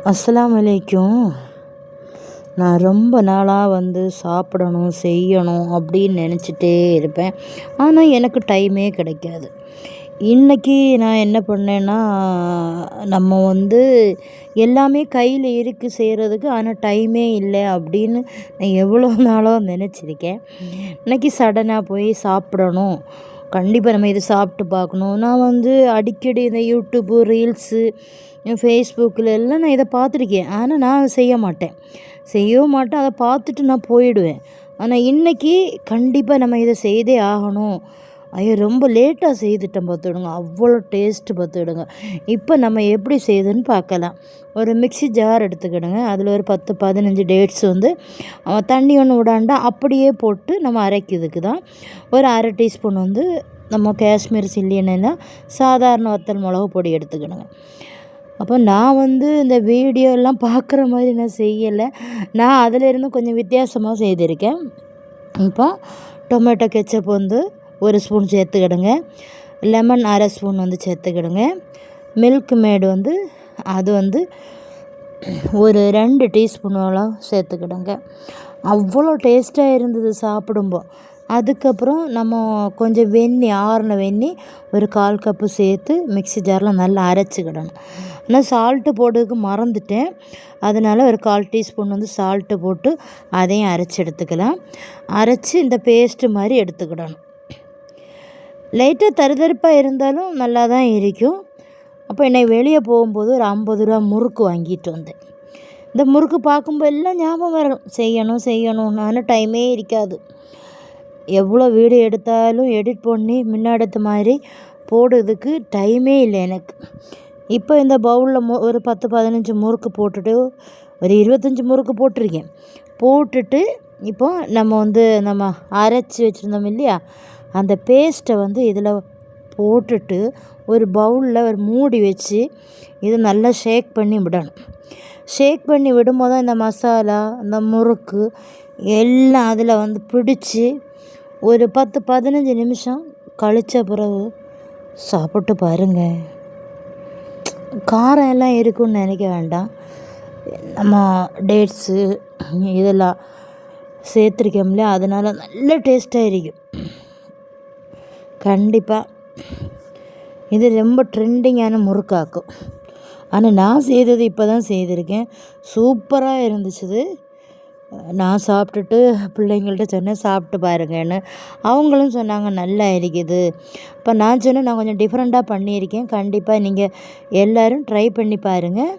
அஸ்ஸலாமு அலைக்கும். நான் ரொம்ப நாளாக சாப்பிடணும் செய்யணும் அப்படின்னு நினச்சிட்டே இருப்பேன். ஆனால் எனக்கு டைமே கிடைக்காது. இன்றைக்கி நான் என்ன பண்ணேன்னா, நம்ம எல்லாமே கையில் இருக்குது செய்கிறதுக்கு, ஆனால் டைமே இல்லை அப்படின்னு நான் எவ்வளோ நாளாக நினச்சிருக்கேன். இன்றைக்கி சடனாக போய் சாப்பிடணும், கண்டிப்பாக நம்ம இது சாப்பிட்டு பார்க்கணும். நான் அடிக்கடி இந்த யூடியூப்பு ரீல்ஸு ஃபேஸ்புக்கில் எல்லாம் நான் இதை பார்த்துருக்கேன். ஆனால் நான் செய்யவும் மாட்டேன். அதை பார்த்துட்டு நான் போயிடுவேன். ஆனால் இன்றைக்கி கண்டிப்பாக நம்ம இதை செய்தே ஆகணும். ஐயோ, ரொம்ப லேட்டாக செய்துட்டேன் பார்த்துடுங்க. அவ்வளோ டேஸ்ட்டு பார்த்துடுங்க. இப்போ நம்ம எப்படி செய்யுதுன்னு பார்க்கலாம். ஒரு மிக்ஸி ஜார் எடுத்துக்கிடுங்க. அதில் ஒரு 10-15 டேட்ஸ் தண்ணி ஒன்று விடாண்டா அப்படியே போட்டு நம்ம அரைக்கிறதுக்கு தான். ஒரு அரை டீஸ்பூன் நம்ம காஷ்மீர் சில்லி எண்ணெய்னா சாதாரண வத்தல் மிளகு பொடி எடுத்துக்கிடுங்க. அப்போ நான் இந்த வீடியோலாம் பார்க்குற மாதிரி நான் செய்யலை. நான் அதிலேருந்து கொஞ்சம் வித்தியாசமாக செய்திருக்கேன். இப்போ டொமேட்டோ கெச்சப் ஒரு ஸ்பூன் சேர்த்துக்கிடுங்க. லெமன் அரை ஸ்பூன் சேர்த்துக்கிடுங்க. மில்க் மேடு அது ஒரு 2 டீஸ்பூன் சேர்த்துக்கிடுங்க. அவ்வளோ டேஸ்ட்டாக இருந்தது சாப்பிடும்போது. அதுக்கப்புறம் நம்ம கொஞ்சம் வெந்நீர், ஆறின வெந்நீர் ஒரு 1/4 கப்பு சேர்த்து மிக்ஸி ஜாரில் நல்லா அரைச்சிக்கிடணும். ஆனால் சால்ட்டு போடுறதுக்கு மறந்துட்டேன். அதனால் ஒரு 1/4 டீஸ்பூன் சால்ட்டு போட்டு அதையும் அரைச்சி எடுத்துக்கலாம். அரைச்சி இந்த பேஸ்ட்டு மாதிரி எடுத்துக்கிடணும். லைட்டாக தருதரிப்பாக இருந்தாலும் நல்லா தான் இருக்கும். அப்போ என்னை வெளியே போகும்போது ஒரு 50 ரூபா முறுக்கு வாங்கிட்டு வந்தேன். இந்த முறுக்கு பார்க்கும்போது எல்லாம் ஞாபகம் வரும், செய்யணும். ஆனால் டைமே இருக்காது. எவ்வளோ வீடியோ எடுத்தாலும் எடிட் பண்ணி முன்னாடி மாதிரி போடுறதுக்கு டைமே இல்லை எனக்கு. இப்போ இந்த பவுலில் ஒரு 10-15 முறுக்கு போட்டுட்டு ஒரு 25 முறுக்கு போட்டிருக்கேன். போட்டுட்டு இப்போ நம்ம அரைச்சி வச்சுருந்தோம் இல்லையா, அந்த பேஸ்ட்டை இதில் போட்டுட்டு ஒரு பவுலில் ஒரு மூடி வச்சு இதை நல்லா ஷேக் பண்ணி விடணும். ஷேக் பண்ணி விடும்போது தான் இந்த மசாலா, இந்த முறுக்கு எல்லாம் அதில் பிடிச்சி ஒரு 10-15 நிமிஷம் கழித்த பிறகு சாப்பிட்டு பாருங்கள். காரம் எல்லாம் இருக்குன்னு நினைக்க வேண்டாம். நம்ம டேட்ஸு இதெல்லாம் சேர்த்துருக்கோம்ல, அதனால் நல்ல டேஸ்ட்டாக இருக்கும். கண்டிப்பாக இது ரொம்ப ட்ரெண்டிங்கான முறுக்காக்கும். ஆனால் நான் செய்தது இப்போ தான் செய்திருக்கேன். சூப்பராக இருந்துச்சு. நான் சாப்பிட்டுட்டு பிள்ளைங்கள்ட்ட சொன்னேன், சாப்பிட்டு பாருங்கன்னு. அவங்களும் சொன்னாங்க நல்லா இருக்குது. இப்போ நான் சொன்னேன், நான் கொஞ்சம் டிஃப்ரெண்ட்டாக பண்ணியிருக்கேன். கண்டிப்பாக நீங்கள் எல்லோரும் ட்ரை பண்ணி பாருங்கள்.